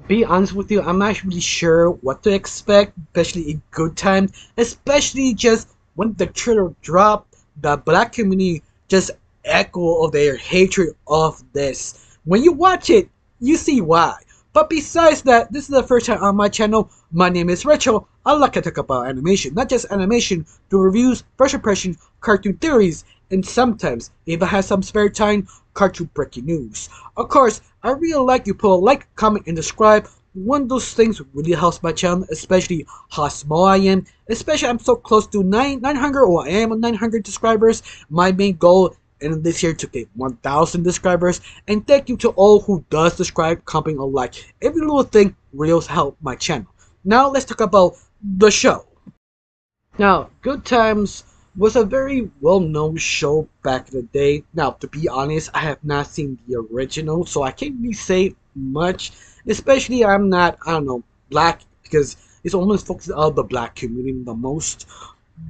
Be honest with you, I'm not really sure what to expect, especially in good times, especially just when the trailer dropped, the black community just echo of their hatred of this. When you watch it, you see why. But besides that, this is the first time on my channel. My name is Rachel. I like to talk about animation, not just animation, do reviews, first impressions, cartoon theories, and sometimes, if I have some spare time, cartoon breaking news. Of course, I really like you put a like, comment, and subscribe. One of those things really helps my channel, especially how small I am. Especially I'm so close to 900, or I am on 900 subscribers. My main goal in this year to get 1,000 subscribers. And thank you to all who does subscribe, comment, or like. Every little thing really helps my channel. Now let's talk about the show. Now, Good Times was a very well-known show back in the day. Now, to be honest, I have not seen the original, so I can't really say much. Especially, I'm not, I don't know, black, because it's almost focused on the black community the most.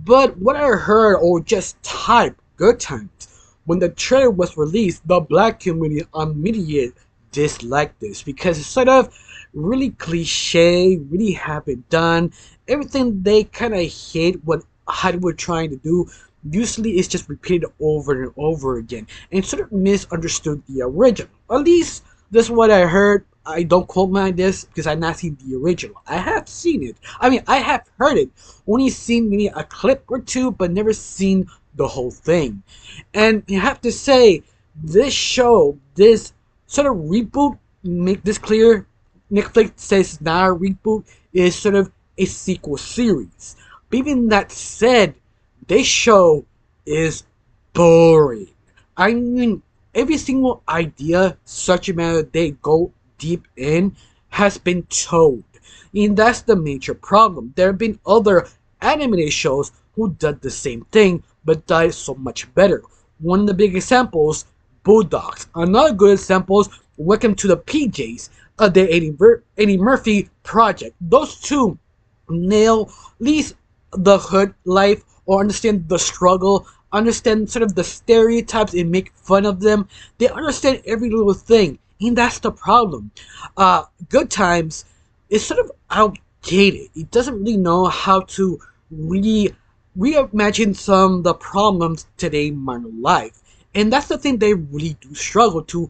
But what I heard, or just typed, Good Times, when the trailer was released, the black community immediately disliked this because it's sort of really cliche, really haven't done. Everything they kind of hate what Hollywood trying to do usually is just repeated over and over again and sort of misunderstood the original. At least that's what I heard. I don't quote me on this because I've not seen the original. I have seen it. I mean, I have heard it. Only seen maybe a clip or two, but never seen the whole thing. And you have to say, this show, this sort of reboot, make this clear. Netflix says not a reboot, is sort of a sequel series. But even that said, this show is boring. I mean, every single idea, such a matter they go deep in, has been told. And that's the major problem. There have been other animated shows who did the same thing, but did so much better. One of the big examples, Bulldogs. Another good example is Welcome to the PJs, the Eddie Murphy project. Those two nail at least the hood life, or understand the struggle, understand sort of the stereotypes and make fun of them. They understand every little thing, and that's the problem. Good Times is sort of outdated. It doesn't really know how to really reimagine some of the problems today in modern life. And that's the thing they really do struggle to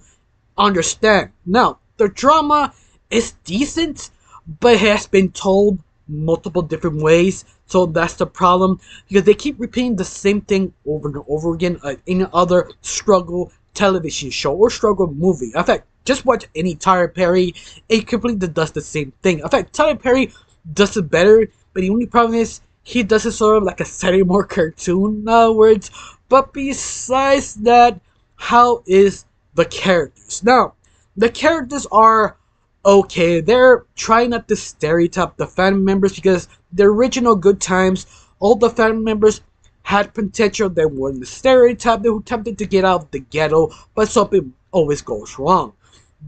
understand. Now, the drama is decent, but it has been told multiple different ways. So that's the problem, because they keep repeating the same thing over and over again in other struggle television show or struggle movie. In fact, just watch any Tyler Perry. It completely does the same thing. In fact, Tyler Perry does it better, but the only problem is he does it sort of like a Saturday Morning cartoon, in other words. But besides that, how is the characters? Now, the characters are okay. They're trying not to stereotype the family members because the original Good Times, all the family members had potential. They weren't the stereotype. They were attempted to get out of the ghetto, but something always goes wrong.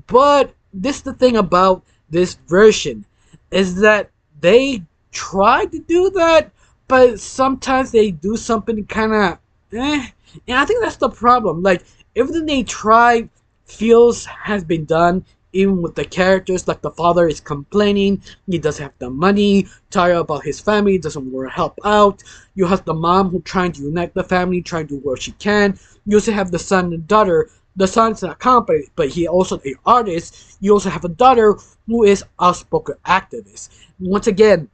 But this is the thing about this version, is that they try to do that, but sometimes they do something kind of and I think that's the problem. Like, everything they try feels has been done, even with the characters. Like, the father is complaining he doesn't have the money, tired about his family, doesn't want to help out. You have the mom who trying to unite the family, trying to do what she can. You also have the son and daughter. The son's not competent, but he also an artist. You also have a daughter who is outspoken activist. Once again,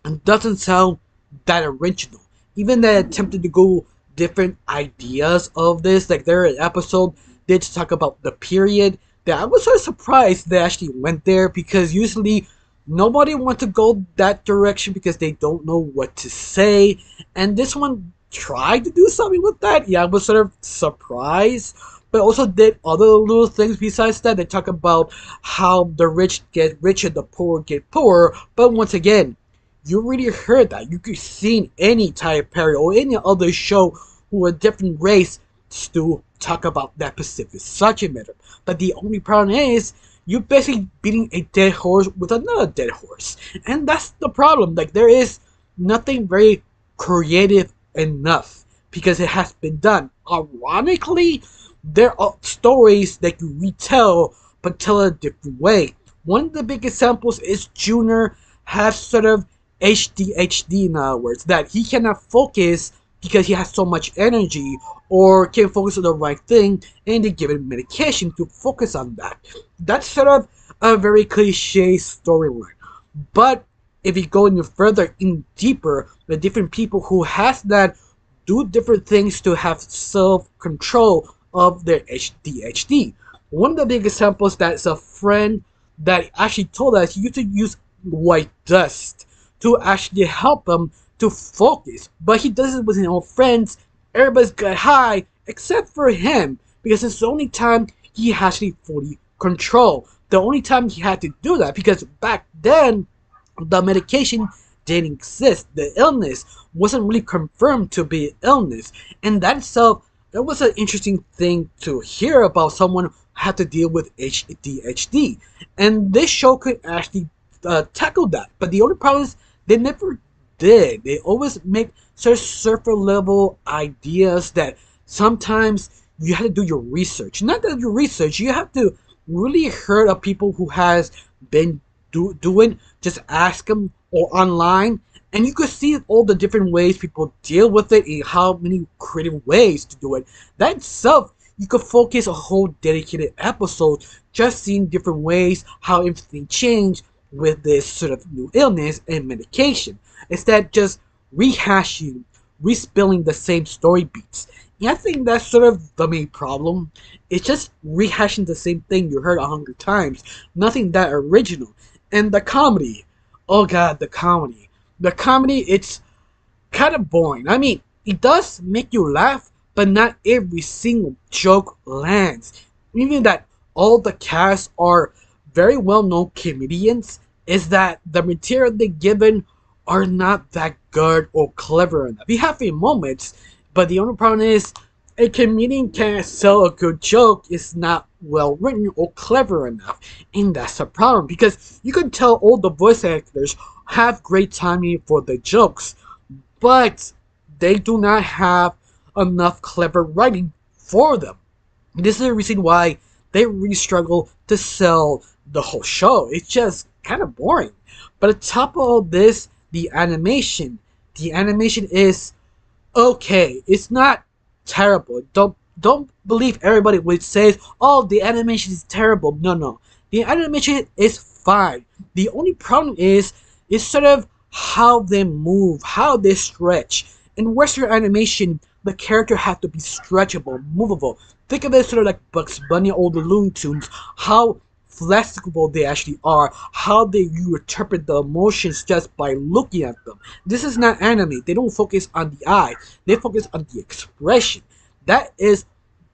it doesn't sound that original. Even they attempted to go different ideas of this. Like, there an episode did talk about the period that I was sort of surprised they actually went there, because usually nobody wants to go that direction because they don't know what to say. And this one tried to do something with that. Yeah, I was sort of surprised. But also did other little things besides that. They talk about how the rich get richer, the poor get poorer. But once again, you already heard that. You could see in any Tyler Perry or any other show who a different race to talk about that specific subject matter. But the only problem is you're basically beating a dead horse with another dead horse. And that's the problem. Like, there is nothing very creative enough because it has been done. Ironically, there are stories that you retell but tell a different way. One of the big examples is Junior has sort of HDHD, in other words, that he cannot focus because he has so much energy or can't focus on the right thing, and they give him medication to focus on that. That's sort of a very cliche storyline. But if you go any further, in deeper, the different people who has that do different things to have self-control of their HDHD. One of the big examples that's a friend that actually told us he used to use white dust to actually help him to focus. But he does it with his own friends. Everybody's got high except for him because it's the only time he actually fully control. The only time he had to do that because back then the medication didn't exist. The illness wasn't really confirmed to be illness, and that itself that was an interesting thing to hear about someone who had to deal with ADHD. And this show could actually tackle that. But the only problem is they never did. They always make sort of surface level ideas that sometimes you have to do your research. Not that your research, you have to really hear of people who has been doing. Just ask them or online, and you could see all the different ways people deal with it and how many creative ways to do it. That itself, you could focus a whole dedicated episode just seeing different ways how everything changed with this sort of new illness and medication. Instead, just rehashing, respilling the same story beats. And I think that's sort of the main problem. It's just rehashing the same thing you heard 100 times. Nothing that original. And the comedy. Oh god, the comedy. The comedy, it's kind of boring. I mean, it does make you laugh, but not every single joke lands. Even that all the cast are very well-known comedians, is that the material they're given are not that good or clever enough. You have a moments, but the only problem is a comedian can't sell a good joke is not well written or clever enough. And that's a problem because you can tell all the voice actors have great timing for the jokes, but they do not have enough clever writing for them. This is the reason why they really struggle to sell the whole show. It's just kind of boring. But on top of all this, the animation. The animation is okay. It's not terrible. Don't believe everybody which says, "Oh, the animation is terrible." No, no. The animation is fine. The only problem is sort of how they move, how they stretch. In Western animation, the character has to be stretchable, movable. Think of it sort of like Bugs Bunny or the Looney Tunes, how flexible they actually are, how you interpret the emotions just by looking at them. This is not anime. They don't focus on the eye. They focus on the expression. That is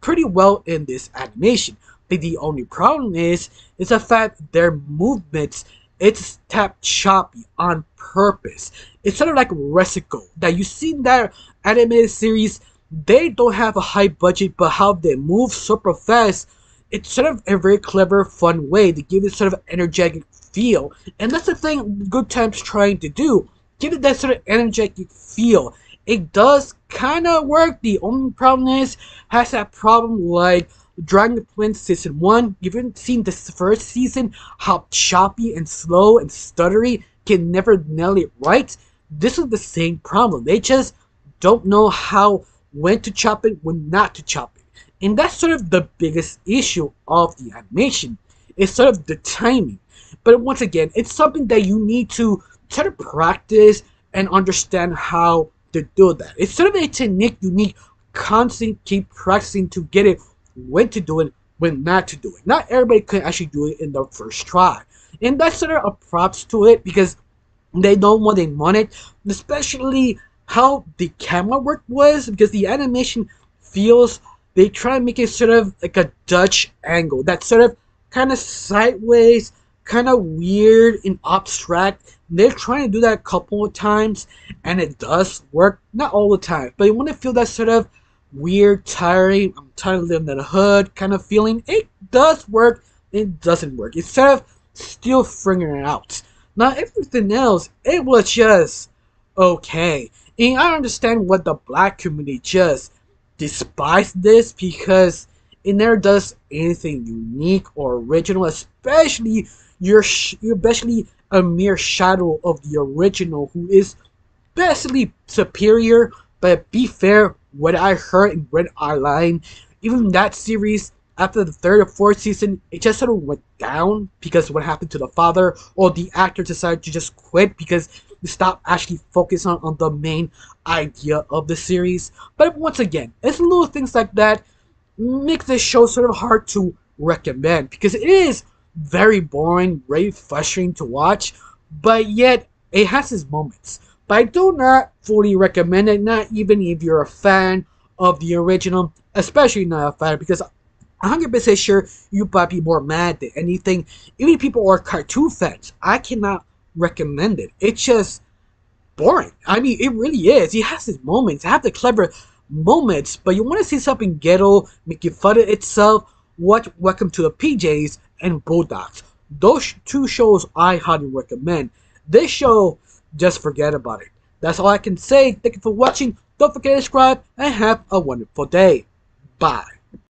pretty well in this animation. But the only problem is the fact their movements, it's tap choppy on purpose. It's sort of like Resico that you see in that animated series. They don't have a high budget, but how they move super fast, it's sort of a very clever, fun way to give it sort of energetic feel. And that's the thing Good Time's trying to do. Give it that sort of energetic feel. It does kind of work. The only problem is, has that problem like Dragon Prince Season 1. You've even seen this first season, how choppy and slow and stuttery can never nail it right. This is the same problem. They just don't know how, when to chop it, when not to chop it. And that's sort of the biggest issue of the animation. It's sort of the timing. But once again, it's something that you need to try to practice and understand how to do that. It's sort of a technique you need constantly keep practicing to get it when to do it, when not to do it. Not everybody can actually do it in the first try. And that's sort of a props to it because they know what they wanted, especially how the camera work was, because the animation feels, they try to make it sort of like a Dutch angle, that sort of kind of sideways, kind of weird and abstract. They're trying to do that a couple of times, and it does work. Not all the time, but you want to feel that sort of weird, tiring, I'm tired of living in the hood kind of feeling. It does work, it doesn't work. It's sort of still figuring it out. Now, everything else, it was just okay. And I understand what the black community just despise this because it never does anything unique or original. Especially you're basically a mere shadow of the original, who is basically superior. But be fair, what I heard and what I line, even that series after the third or fourth season, it just sort of went down because of what happened to the father, or the actor decided to just quit because they stopped actually focusing on the main idea of the series. But once again, it's little things like that make this show sort of hard to recommend because it is very boring, very frustrating to watch, but yet it has its moments. But I do not fully recommend it, not even if you're a fan of the original, especially not a fan, because 100% sure you might be more mad than anything. Even if people are cartoon fans, I cannot recommend it. It's just boring. I mean, it really is. It has its moments. It has the clever moments, but you want to see something ghetto, make you fun of itself. Watch Welcome to the PJs and Bulldogs. Those two shows I highly recommend. This show, just forget about it. That's all I can say. Thank you for watching. Don't forget to subscribe and have a wonderful day. Bye.